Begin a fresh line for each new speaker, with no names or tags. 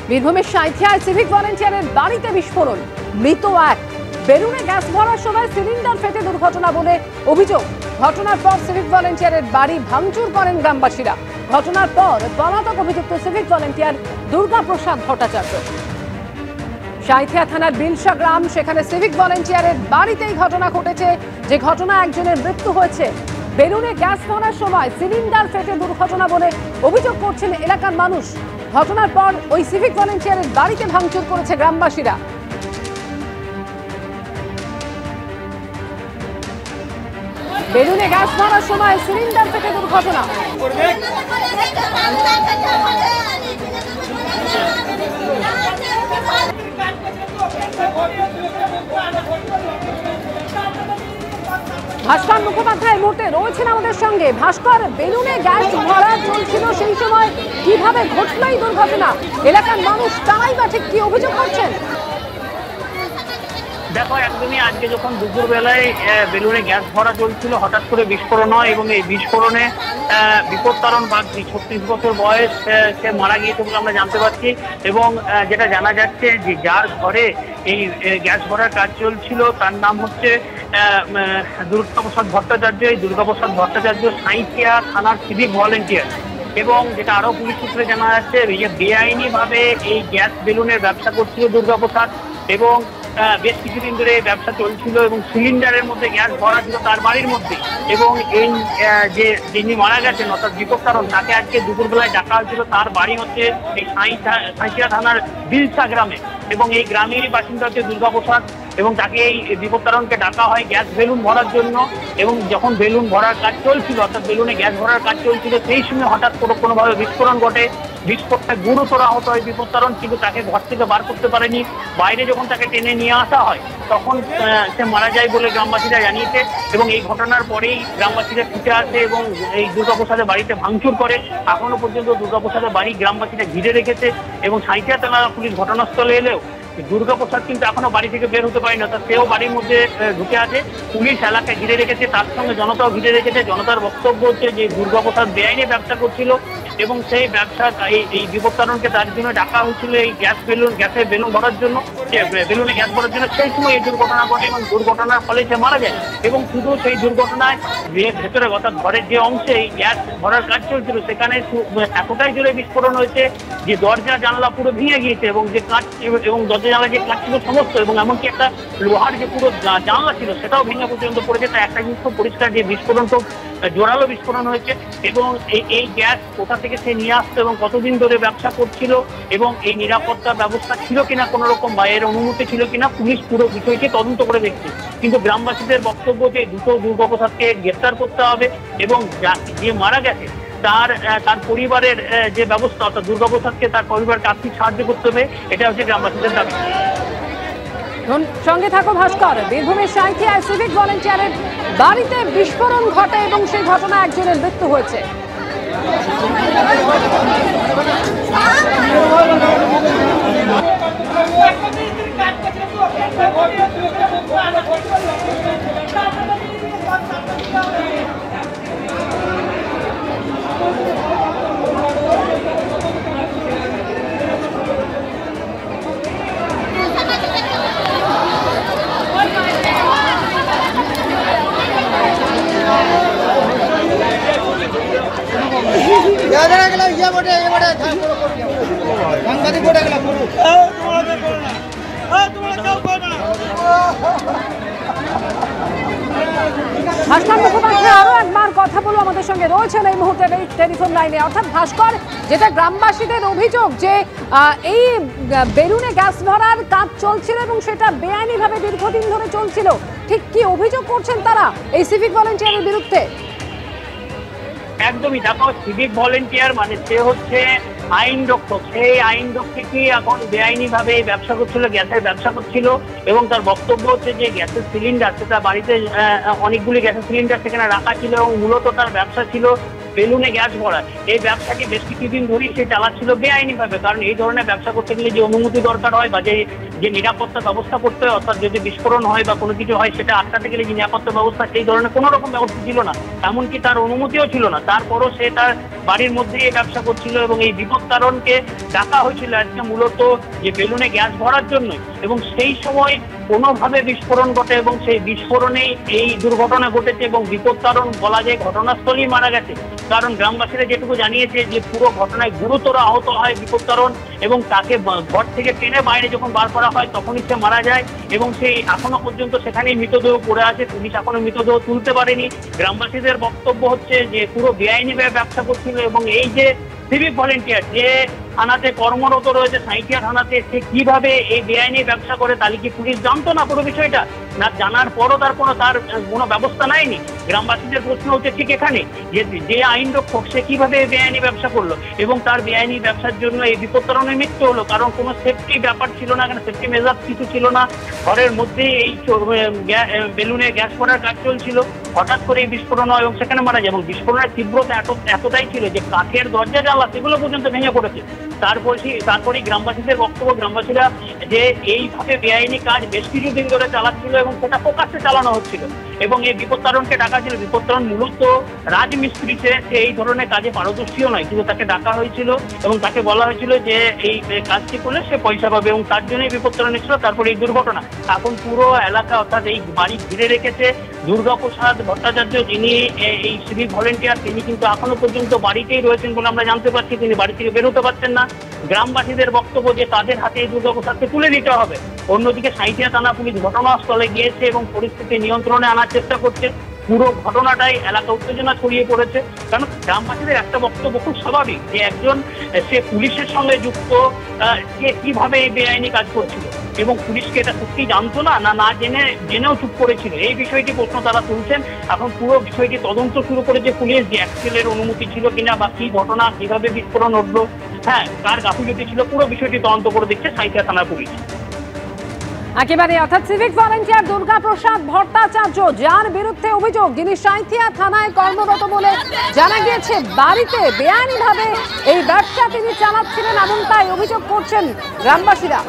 বীরভূমের সাঁইথিয়ায় সিভিক ভলেন্টিয়ারের বাড়িতে বিস্ফোরণ, মৃত এক। বেলুনে গ্যাস ভরার সময় সিলিন্ডার ফেটে দুর্ঘটনা বলে অভিযোগ। ঘটনার পর সিভিক ভলেন্টিয়ারের বাড়ি ভাঙচুর করেন গ্রামবাসীরা। ঘটনার পর পলাতক অভিযুক্ত সিভিক ভলেন্টিয়ার দুর্গাপ্রসাদ ভট্টাচার্য। সাঁইথিয়া থানার বিলসা গ্রাম, সেখানে সিভিক ভলেন্টিয়ারের বাড়িতেই ঘটনা ঘটেছে, যে ঘটনা একজনের মৃত্যু হয়েছে। বেলুনে গ্যাস ভরার সময় সিলিন্ডার ফেটে দুর্ঘটনা বলে অভিযোগ করছেন এলাকার মানুষ। ঘটনার পর ওই সিভিক ভলেন্টিয়ারের বাড়িতে ভাঙচুর করেছে গ্রামবাসীরা। বেলুনে গ্যাস ভরার সময় সিলিন্ডার ফেটে দুর্ঘটনা। ভাস্কর মুখোপাধ্যায় মুহূর্তে রয়েছেন আমাদের সঙ্গে। ভাস্কর, বেলুনে গ্যাস ভরা চলছিল, সেই সময় কিভাবে ঘটলো এই দুর্ঘটনা? এলাকার মানুষ তারাই বা ঠিক কি অভিযোগ করছেন?
দেখো, একদমই আজকে যখন দুপুরবেলায় বেলুনে গ্যাস ভরা চলছিল, হঠাৎ করে বিস্ফোরণ হয় এবং এই বিস্ফোরণে বিপত্তারণ বাগদি 36 বছর বয়স, সে মারা গিয়েছে বলে আমরা জানতে পারছি। এবং যেটা জানা যাচ্ছে যে যার ঘরে এই গ্যাস ভরার কাজ চলছিল তার নাম হচ্ছে দুর্গাপ্রসাদ ভট্টাচার্য। এই দুর্গাপ্রসাদ ভট্টাচার্য সাঁইথিয়া থানার সিভিক ভলেন্টিয়ার। এবং যেটা আরো পুলিশ সূত্রে জানা যাচ্ছে, বেআইনিভাবে এই গ্যাস বেলুনের ব্যবসা করছিল দুর্গাপ্রসাদ এবং বেশ কিছুদিন ধরে ব্যবসা চলছিল এবং সিলিন্ডারের মধ্যে গ্যাস ভরা ছিল তার বাড়ির মধ্যে। এবং এই যে যিনি মারা গেছেন অর্থাৎ বিপত্তারণ, তাকে আজকে দুপুরবেলায় ডাকা হয়েছিল। তার বাড়ি হচ্ছে এই সাঁইথিয়া থানার বিলসা গ্রামে এবং এই গ্রামেরই বাসিন্দা হচ্ছে দুর্গাপ্রসাদ। এবং তাকে এই বিপত্তারণকে ডাকা হয় গ্যাস বেলুন ভরার জন্য। এবং যখন বেলুন ভরার কাজ চলছিল, অর্থাৎ বেলুনে গ্যাস ভরার কাজ চলছিল, সেই সময় হঠাৎ কোনোভাবে বিস্ফোরণ ঘটে। বিস্ফোরণে গুরুতর আহত হয় বিপত্তারণ, কিন্তু তাকে ঘর থেকে বার করতে পারেনি। বাইরে যখন তাকে টেনে নিয়ে আসা হয় তখন সে মারা যায় বলে গ্রামবাসীরা জানিয়েছে। এবং এই ঘটনার পরেই গ্রামবাসীরা ছুটে আসে এবং এই দুর্গাপ্রসাদের বাড়িতে ভাঙচুর করে। এখনো পর্যন্ত দুর্গাপ্রসাদের বাড়ি গ্রামবাসীরা ঘিরে রেখেছে এবং সাঁইথিয়া থানা পুলিশ ঘটনাস্থলে এলেও দুর্গাপ্রসাদ কিন্তু এখনো বাড়ি থেকে বের হতে পারেনি, অর্থাৎ সেও বাড়ির মধ্যে ঢুকে আছে। পুলিশ এলাকায় ঘিরে রেখেছে, তার সঙ্গে জনতাও ঘিরে রেখেছে। জনতার বক্তব্য হচ্ছে যে দুর্গাপ্রসাদ বেআইনি ব্যবসা করছিল এবং সেই ব্যবসা এই বিপত্তারণকে তার জন্য ডাকা হয়েছিল এই গ্যাসের বেলুন ভরার জন্য, বেলুনে গ্যাস ভরার জন্য। সেই সময় এই দুর্ঘটনা ঘটে এবং দুর্ঘটনার ফলে সে মারা যায়। এবং শুধু সেই দুর্ঘটনায় ভেতরে অর্থাৎ ঘরের যে অংশে এই গ্যাস ভরার কাজ চলছিল সেখানে এতটাই জোরে বিস্ফোরণ হয়েছে যে দরজা জানলা পুরো ভেঙে গিয়েছে এবং যে কাঁচ এবং দরজা জানলা যে কাঁচ ছিল সমস্ত, এবং এমনকি একটা লোহার যে পুরো জানলা ছিল সেটাও ভেঙে পর্যন্ত পড়েছে। তাই একটা জিনিস খুব পরিষ্কার যে বিস্ফোরণ তো জোরালো বিস্ফোরণ হয়েছে। এবং এই গ্যাস কোথা থেকে সে নিয়ে আসতো এবং কতদিন ধরে ব্যবসা করছিল এবং এই নিরাপত্তার ব্যবস্থা ছিল কিনা কোনো রকম বা এর অনুমতি ছিল কিনা, পুলিশ পুরো বিষয়টি তদন্ত করে দেখছে। কিন্তু গ্রামবাসীদের বক্তব্য যে দ্রুত দুর্গাপ্রসাদকে গ্রেফতার করতে হবে এবং যে মারা গেছে তার পরিবারের যে ব্যবস্থা, অর্থাৎ দুর্গাপ্রসাদকে তার পরিবারকে আর্থিক সাহায্য করতে হবে, এটা হচ্ছে গ্রামবাসীদের দাবি।
সঙ্গে থাকো ভাস্কর। বীরভূমের সাঁইথিয়ায় সিভিক ভলেন্টিয়ারের বাড়িতে বিস্ফোরণ ঘটে এবং সেই ঘটনা একজনের মৃত্যু হয়েছে। ভাস্কর মুখোপাধ্যায় আরো একবার কথা বলবো, আমাদের সঙ্গে রয়েছেন এই মুহূর্তে টেলিফোন লাইনে। অর্থাৎ ভাস্কর, যেটা গ্রামবাসীদের অভিযোগ যে এই বেলুনে গ্যাস ভরার কাজ চলছিল এবং সেটা বেআইনি ভাবে দীর্ঘদিন ধরে চলছিল, ঠিক কি অভিযোগ করছেন তারা এই সিভিক ভলেন্টিয়ারের বিরুদ্ধে?
একদমই, দেখো, সিভিক ভলেন্টিয়ার মানে সে হচ্ছে আইন রক্ষক। সেই আইন রক্ষকই এখন বেআইনি ভাবে ব্যবসা করছিল, গ্যাসের ব্যবসা করছিল। এবং তার বক্তব্য হচ্ছে যে গ্যাসের সিলিন্ডার, সেটা বাড়িতে অনেকগুলি গ্যাসের সিলিন্ডার সেখানে রাখা ছিল এবং মূলত তার ব্যবসা ছিল বেলুনে গ্যাস ভরা, এই ব্যবসাটি বেশ কিছুদিন ধরেই সে চালাচ্ছিল বেআইনিভাবে। কারণ এই ধরনের ব্যবসা করতে গেলে যে অনুমতি দরকার হয় বা যে নিরাপত্তা ব্যবস্থা করতে হয়, অর্থাৎ যদি বিস্ফোরণ হয় বা কোনো কিছু হয় সেটা আটকাতে গেলে যে নিরাপত্তা ব্যবস্থা, সেই ধরনের কোনো রকম ব্যবস্থা ছিল না, এমনকি তার অনুমতিও ছিল না। তারপরও সে তার বাড়ির মধ্যে এই ব্যবসা করছিল এবং এই বিপদ কারণকে ডাকা হয়েছিল আজকে মূলত যে বেলুনে গ্যাস ভরার জন্য, এবং সেই সময় কোনোভাবে বিস্ফোরণ ঘটে এবং সেই বিস্ফোরণেই এই দুর্ঘটনা ঘটেছে এবং বিপদ কারণ বলা যায় ঘটনাস্থলেই মারা গেছে। কারণ গ্রামবাসীরা যেটুকু জানিয়েছে যে পুরো ঘটনায় গুরুতর আহত হয় বিপদ কারণ, এবং তাকে ঘর থেকে টেনে বাইরে যখন বার করা হয় তখনই সে মারা যায় এবং সেই এখনো পর্যন্ত সেখানেই মৃতদেহ পড়ে আছে। পুলিশ এখনো মৃতদেহ তুলতে পারেনি। গ্রামবাসীদের বক্তব্য হচ্ছে যে পুরো বেআইনিভাবে ব্যবসা করছিল এবং এই যে সিভিক ভলেন্টিয়ার যে থানাতে কর্মরত রয়েছে, সাঁইথিয়া থানাতে, সে কিভাবে এই বেআইনি ব্যবসা করে তাহলে কি পুলিশ জানতো না পুরো বিষয়টা? না জানার পরও তার কোনো ব্যবস্থা নেয়নি। গ্রামবাসীদের প্রশ্ন হচ্ছে ঠিক এখানে যে আইন রক্ষক সে কিভাবে বেআইনি ব্যবসা করলো এবং তার বেআইনি ব্যবসার জন্য এই বিপত্তরণের মৃত্যু হলো। কারণ কোনো সেফটি ব্যাপার ছিল না, সেফটি মেজার কিছু ছিল না। ঘরের মধ্যে এই বেলুনে গ্যাস ভরার কাজ চলছিল, হঠাৎ করে এই বিস্ফোরণ হয় এবং সেখানে মারা যায়। এবং বিস্ফোরণের তীব্রতা এতটাই ছিল যে কাঠের দরজা জানলা সেগুলো পর্যন্ত ভেঙে পড়েছে। তারপরে গ্রামবাসীদের বক্তব্য, গ্রামবাসীরা যে এইভাবে বেআইনি কাজ বেশ কিছুদিন ধরে চালাচ্ছিল এবং সেটা প্রকাশ্যে চালানো হচ্ছিল এবং এই বিপত্তারণকে ডাকা ছিল। বিপত্তারণ মূলত রাজমিস্ত্রি, সে এই ধরনের কাজে পারদর্শীও নয়, কিন্তু তাকে ডাকা হয়েছিল এবং তাকে বলা হয়েছিল যে এই কাজটি করলে সে পয়সা পাবে এবং তার জন্যই বিপত্তারণ এসেছিল। তারপরে এই দুর্ঘটনা। এখন পুরো এলাকা অর্থাৎ এই বাড়ি ঘিরে রেখেছে দুর্গাপ্রসাদ ভট্টাচার্য, যিনি এই সিভিক ভলেন্টিয়ার, তিনি কিন্তু এখনো পর্যন্ত বাড়িতেই রয়েছেন বলে আমরা জানতে পারছি। তিনি বাড়ি থেকে বেরোতে পারছেন না। গ্রামবাসীদের বক্তব্য যে তাদের হাতে এই দুর্গাপ্রসাদকে তুলে দিতে হবে। অন্যদিকে সাঁইথিয়া থানা পুলিশ ঘটনাস্থলে গিয়েছে এবং পরিস্থিতি নিয়ন্ত্রণে আনার চেষ্টা করছে। পুরো ঘটনাটাই এলাকা উত্তেজনা ছড়িয়ে পড়েছে। কারণ গ্রামবাসীদের একটা বক্তব্য খুব স্বাভাবিক যে একজন সে পুলিশের সঙ্গে যুক্ত, সে কিভাবে এই বেআইনি কাজ করছিল এবং পুলিশকে এটা সত্যি জানতো না জেনেও চুপ করেছিল। এই বিষয়টি প্রশ্ন তারা তুলছেন। এখন পুরো বিষয়টি তদন্ত শুরু করেছে পুলিশ, যে অ্যাক্সিডেন্টের অনুমতি ছিল কিনা বা কি ঘটনা, কিভাবে বিস্ফোরণ ঘটলো, কার গাফিলতি ছিল, পুরো বিষয়টি তদন্ত করে দেখছে সাঁইথিয়া থানা পুলিশ।
একেবারে, অর্থাৎ সিভিক ভলেন্টিয়ার দুর্গাপ্রসাদ ভট্টাচার্য, যার বিরুদ্ধে অভিযোগ, যিনি সাঁইথিয়া থানায় কর্মরত বলে জানা গিয়েছে, বাড়িতে বেআইনিভাবে এই ব্যবসা তিনি চালাচ্ছিলেন, এমনটাই অভিযোগ করছেন গ্রামবাসীরা।